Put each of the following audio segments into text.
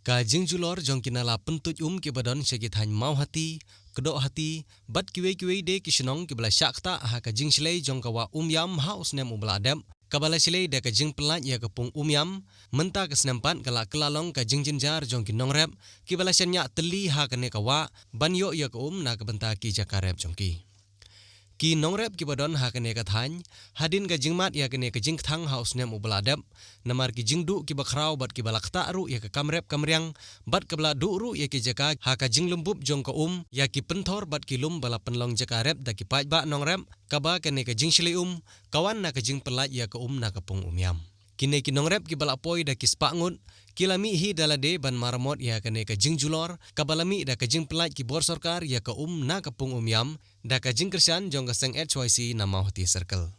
Ka jingjulor jong kinala pentuj kibadon syakit hany mau hati, kedok hati, bat kiwe de kishnong kibala syakta ha ka jingslei jong kawa yam ha usnem ubladem, kabala silei da ka jing pelat ya kapung yam, menta kesnempat kala kelalong ka jingjinjar jong kinong rep, kibala syanya teli ha kane kawa, banyo ya ka na kabenta ki jakarep jong ki. Ki nongrep ki badon ha kene ka thany hadin ka jingmat ya kene ka jingthang haus nem ubaladep namar ki jingdu ki bakrau bat ki balakta ru ya ka kamrep kamriang bat ka bala du ru ya ki jaka ha ka jinglumbup jong ka ya ki penthor bat ki lum bala penlong jaka rep da ki paj ba nongrep ka ba kene ka jingshli kawan na ka jing pelat ya ka na ka pung yam. Kine ki nongrep ki bala poi da ki spangut kilami hi dalade ban maramot ya kane ka jingjulor kabalami da ka jing pelat ki bor sarkar ya ka na ka pung yam da ka jing kersan jong ka seng HYC na mahoti circle.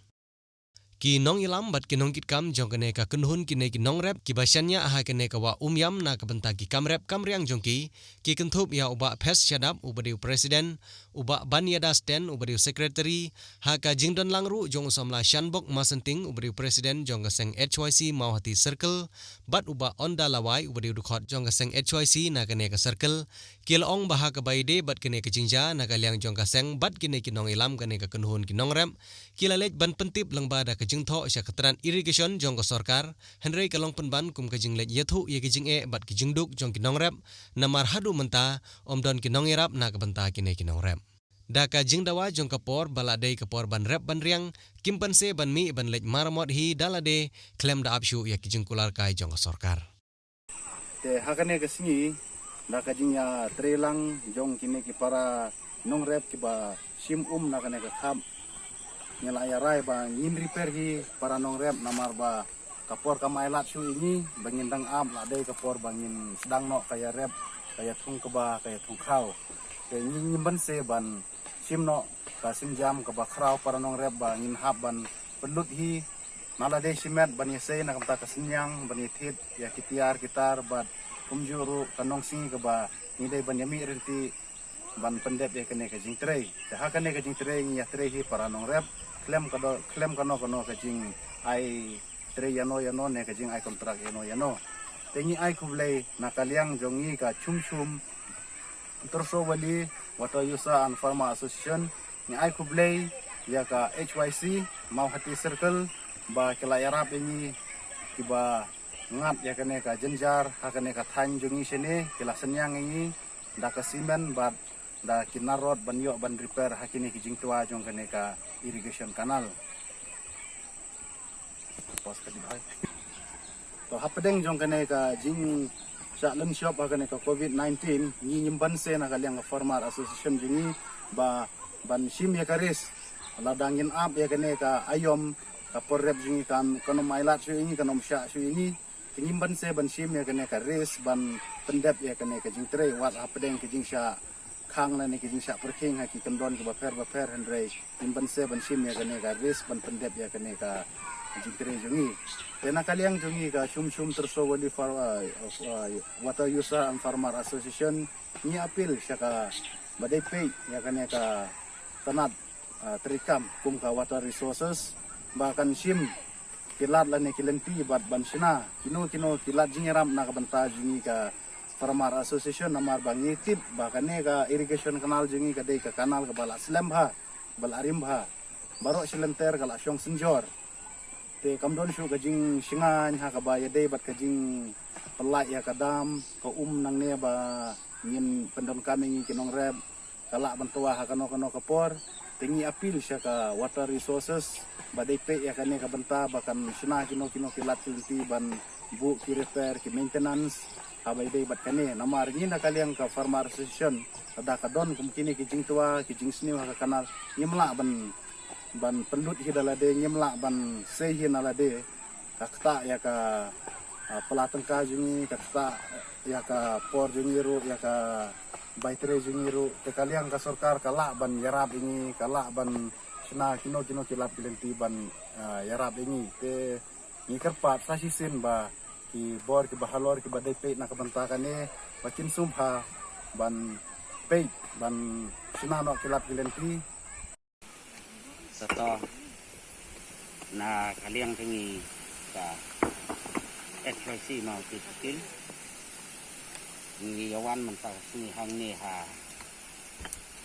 Ki nong ilam bat ki nong kitkam jong kane ka kunhun kine ki nong rep ki basyanya aha kane ka wa yam na ka benta ki kamrep kamriang jong ki kentup ya uba pes syadap ubadiu presiden uba banyada sten ubadiu secretary ha ka jingdon langru jong samla shanbok masenting ubadiu presiden jong ka seng HYC mahoti circle bat uba onda lawai ubadiu dukhot jong ka seng HYC na kane ka circle kilong baha ka baide bat kane ka jingja na ka liang jong ka seng bat kine ki nong ilam kane ka kunhun ki nong rep kilalej ban pentip langba da ka jingtho sya katran irrigation jong ka sarkar henry kalong penban kum ka jinglej yathu ye ki jinge bat ki jingduk jong ki nong rep namar hadu menta omdon ki nong irap na ka benta kine ki nong rep da ka jingdawa jong ka por baladei ka por ban rep ban riang kimpanse ban mi ban lej maramot hi dalade klem da apshu ye ki jingkular kai jong ka sarkar te hakane ka singi da ka jingya trelang jong kine ki para nong rep ki ba sim na kane ka kham nyala ya rai ba ngin repair hi para nong rep namar ba kapor kamailat su ini bangin dang am la dei kapor bangin sedang no kaya rep kaya thung ka ba kaya thung khau te ngin ban se ban sim no ka sim jam ka ba khrau para nong rep ba ngin hab ban pelut hi nala dei simet ban yese na kamta ka sinyang ban yithit ya kitiar kitar bat kumjuru kanong singi ka ba ni dei ban yami renti ban pendep ya kene ka jing trei te hakane ka jing trei ya trei hi para nong rep klem kano ka jing ai tre yano ne ka jing ai kontrak yano tengi ai kublei nakaliang jongi ka chum terso wali water user and farmer association ni ai kublei ya ka HYC mau hati circle ba kelayarap ini kiba ngat ya kene ka jenjar hakane ka than jongi sene kila senyang ini da ka simen bat da kinarot banyo ban repair hakini kijing tua jong kene ka irrigation kanal pos ka dibai to hapedeng jong kene ka jing sa leng shop hakane ka COVID-19 ni nyimban se na kaliang farmer association jingi ba ban sim ya karis ladangin up ya kene ka ayom ka porrep jingi kan kono mailat su ini kono sya su ini nyimban se ban sim ya kene ka res ban pendep ya kene ka jing tre wat hapedeng kijing sya khang la ni ki sa perking ha ki kendon ke baper henry timban se ban sim ya kane ka ris ban pendep ya kane ka jingkre jungi tena kaliang jungi ka sum terso wali for water user and farmer association ni apil sya ka badai pay ya kane ka tanat trikam kum ka water resources bahkan sim kilat la ni kilenti bat ban sina kino kilat jingiram na ka banta jungi ka farmer association namar bangi tip bahkan ka irrigation kanal jengi ka dei ka kanal ka bala slam bha bala arim bha baro silenter kala syong senjor te kamdon shu ka jing singan ha ka ba ya dei bat ka jing pelai ya kadam ka nang ne ba ngin pendon kami ngi kinong rep kala bantua ha kano kapor tingi apil sya ka water resources ba dei pe ya kane ka benta bahkan sina kino kilat kilti ban bu ki repair ki maintenance abai dei bat kane namar ni na kaliang ka farmer association ada ka don kum kini ki jing tua ki jing sniu ka kanal nyemla ban pendut hi dalade nyemla ban sehi nalade ka kta ya ka pelateng ka jungi ka kta ya ka por jungi ru ya ka baitre jungi ru te kaliang ka sarkar kala ban yarab ini kala ban sina kino kilat kilenti ban yarab ini te ni kerpat sasisin ba ki bor ki bahalor ki badai pe na kabentakan ni bakin sumha ban pe ban sinano kilap kilenti sato na kaliang tingi ka HYC mau kitakil ngiyawan mentah sini hang ni ha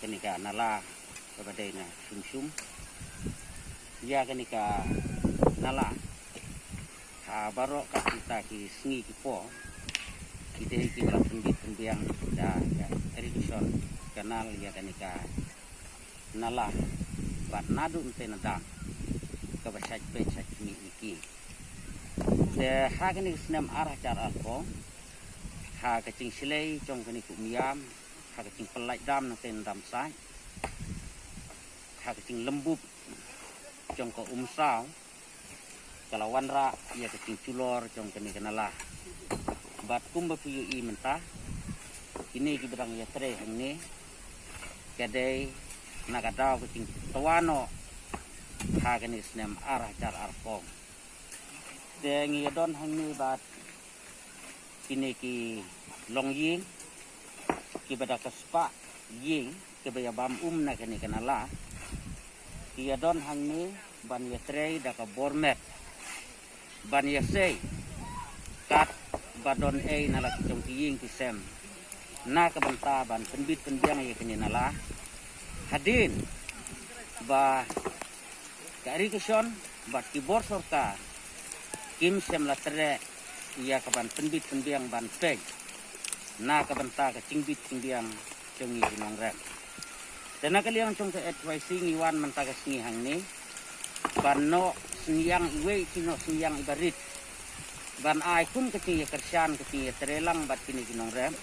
kenika nala kepada na sum ya kenika nala ha barok ka kita ki sengi ki po kita ki dalam pembiang da irrigation kanal ya kenika nala bat nadu ente nadam ka basaj pe chak mi iki de ha kenika senam arah cara ko ha kecing silai trong kenika umiam ha kecing pelai dam na ten dam sai ha kecing lembut trong ko sao kalau wanra ia kecing culor trong kenika nala bat kumba piyu i mentah ini ki berang ya tre hang ni kadai nakadau kecing tawano ha kenika senam arah cara arpong de ngi don hang ni bat kini ki long ying ki bada kaspa ying ki baya bam na kini kanala ki adon hang ni ban ya trei da ka bormet ban ya sei kat badon nala ki jong ki ying ki sem na ka banta ban penbit penbiang ya kini nala hadin ba ka irrigation bat ki bor sorka kim sem la tre ia kaban penbit penbiang ban peg na kabanta ka cingbit cingbiang cengi ginong rem dan nakaliang cong ke advising iwan mentaga singi hang ni ban no seniang iwe cino seniang ibarit ban ai kum kecing ya kersian kecing ya terelang bat kini ginong rem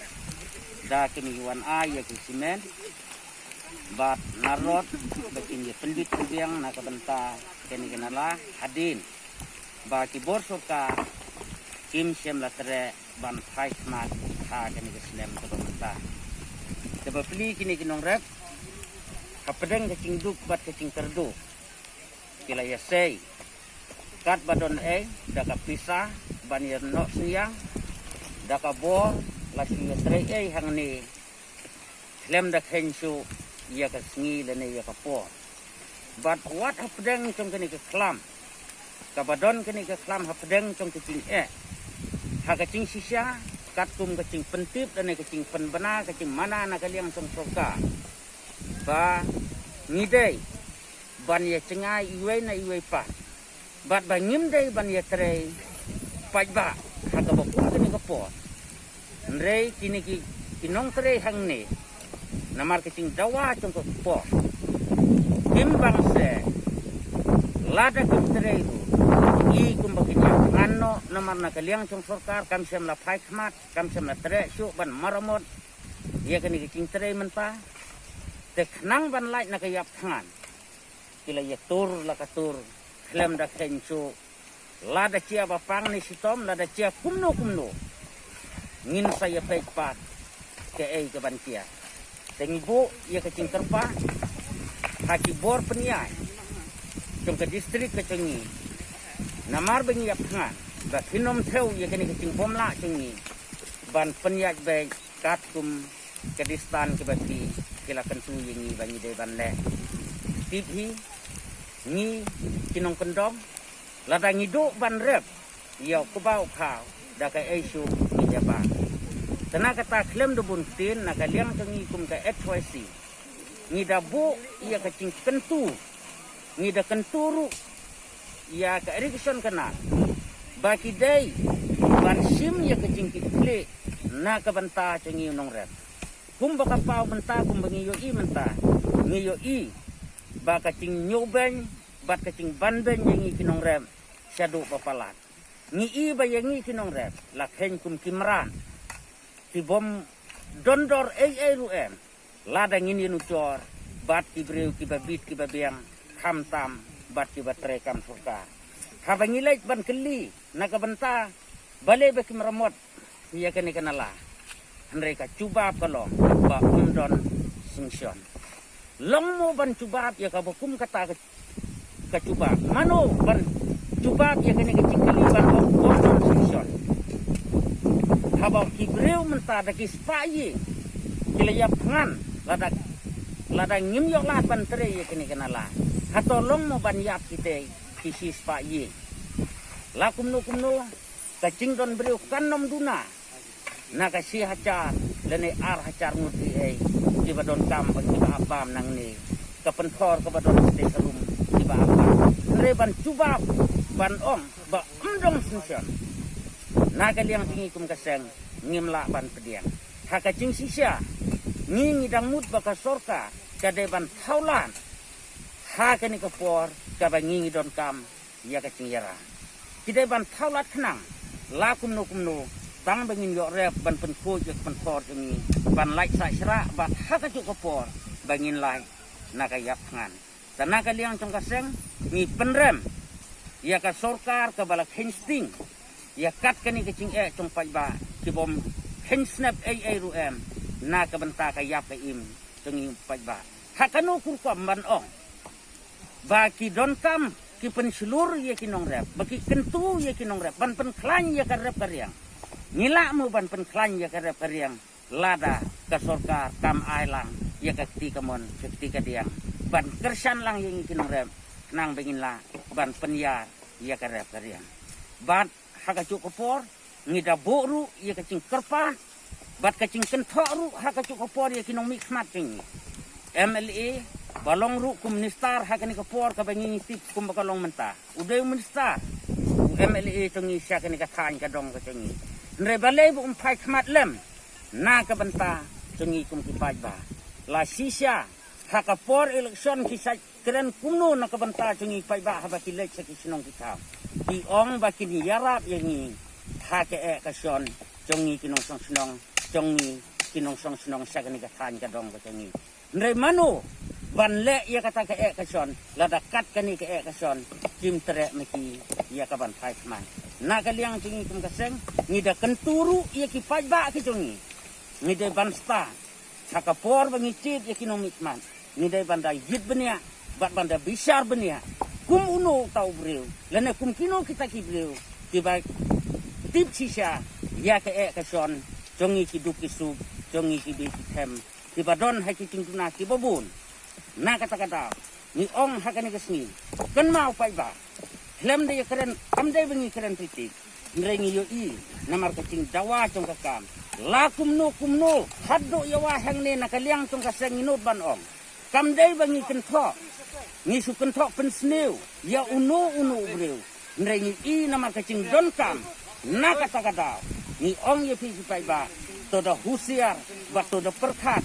da kini iwan ai ya kisimen bat narot bakin ya penbit penbiang na kabanta kini ginala hadin ba kibor soka kim sem la tre ban phai mat ha kani ke slem to menta te bapli kini kinong rep kapedeng ke cingduk bat ke cing terdu kila ya sei kat badon da ka pisah ban ya no siang da ka bo la sing tre hang ni slem da khensu ya ka sngi le ne ya ka po bat wat kapedeng trong kani ke klam ka badon kani ke klam kapedeng trong ke cing ha kecing sisya kat kum kecing pentip dan kecing penbena kecing mana na kaliang song soka ba ngidei ban ya cengai iwe na iwe pa bat ba ngim dei ban ya trei pai ba ha ka bokum kini ka po nrei kini ki kinong trei hang ni namar kecing dawa song ko po kim bang se lada kum trei i kumbakinya ano namar na kaliang trong sorkar kam sem la phai khmat kam sem la tre su ban maramot ye kani kicing tre menta te khnang ban lai na kayap thangan kila ye tur la katur klem da khensu la da chia ba pang ni sitom la da chia kumno ngin saya pek pat ke ke ban chia tengibu ye kicing terpa haki bor peniai trong ke distrik ke cengi namar bengi ap nga ba kinom theu ye kini kicing pomla cengi ban penyaj be kat kum kedistan ke bati kila kentu yengi bangi de ban le tipi ni kinong kendom lada ngidu ban rep yo ku bau khao da ka esu ni jaba tena kata klem do bun tin na kaliang cengi kum ka HYC ni dabu ia kicing kentu ni da kenturu ya ka irrigation kana baki dai ban sim ya kecing kle na ka banta cengi nong rep kum baka pau banta kum bangi yo i menta ngi yo i ba kecing nyoben bat kecing banben yang i kinong rep syadu papalat ngi i ba yang i kinong rep la khen kum kimran ti bom dondor ruem lada ngini nu cor bat ki breu ki babit ki babiang kham tam bat ki batre kam surka habangilai ban keli nakabenta bale beki meramot ya kani kanala mereka cuba kalong ba undon singsion long mo ban cuba ya ka bokum kata ka cuba mano ban cuba ya kani kecing keli ban undon singsion haba kibreu menta da kispai kila ya pangan lada ngim yok la ban tre ya kani kanala hatolong mo ban yap kita kisis pa ye la kumno kacing don breu kanom duna na kasi hacar lene ar hacar nguti di badon kam bagi abam nang ni kepentor ke badon state room di abam reban cuba ban ong ba umdong sunsion naga liang tingi kum kaseng ngimla ban pediang haka jing sisya ngi dang mut baka sorka kade ban thaulan haka ni kapor ka ba ngi don kam ya ka cing yara kide ban thaulat khnang la kumno bang bangin yo rep ban pen ko je pen por ni ban lai sa sra bat haka cu kapor bangin lai naga yap ngan tanaka liang trong kaseng ni penrem ya ka sorkar ka bala hensting ya kat kani ke cing trong pai ba ki bom hensnap ruem na ka banta ka yap ka im trong pai ba hakano kur ko man ong ba ki don kam ki pen seluruh ya ki nong rep ba ki kentu ya ki nong rep ban pen klan ya ka rep kariang ngila mo ban pen klan ya ka rep kariang lada ka sorkar kam ailang ya ka ti kamon ti ka diang ban kersan lang yang ki nong rep nang bengin la ban penyar ya ka rep kariang bat haka cu kapor ngida boru ya ka cing kerpa bat ka cing kenthok ru haka cu kapor ya ki nong mix mat king MLA balong ru kum ministar haka ni kapor ka bengi tip kum bakalong menta uday ministar MLA tongi sya ka ni ka than ka dong ka tongi nre balay bu umpai khmat lem na ka banta tongi kum ki paj ba la sisya haka por election ki sa keren kumno na ka banta tongi paj ba ha ba ki lek sa ki sinong ki taw di ong ba ki ni yarap yangi haka ka son tongi kinong song sinong tongi kinong song sinong sya ka ni ka than ka dong ka tongi nre mano ban le ya kata ka kason lada kat kani ka kason kim tere meki ya ka ban thai man na ka liang tingi kum kaseng ni da kenturu ya ki paj ba ki tungi ni de ban sta saka por bangi cit ya ki nomit man ni de ban da yit benia bat ban da bisar benia kum uno tau breu lene kum kino kita ki breu ti ba tip sisa ya ka kason jongi ki dup ki sub jongi ki bi ki them ti badon ha ki tingtuna ki babun na kata-kata ni ong hakani kesni kan mau pai ba lem de keren am de bengi keren titik nrengi yo I namar kacing dawa cong kakam la kumno haddo yawa hang ne nakaliang cong kaseng inut ban ong kam de bengi kentho ni su kentho pen sneu ya uno breu nrengi I namar kacing don kam na kata-kata ni ong ye pi pai ba to da husiar ba to da perkat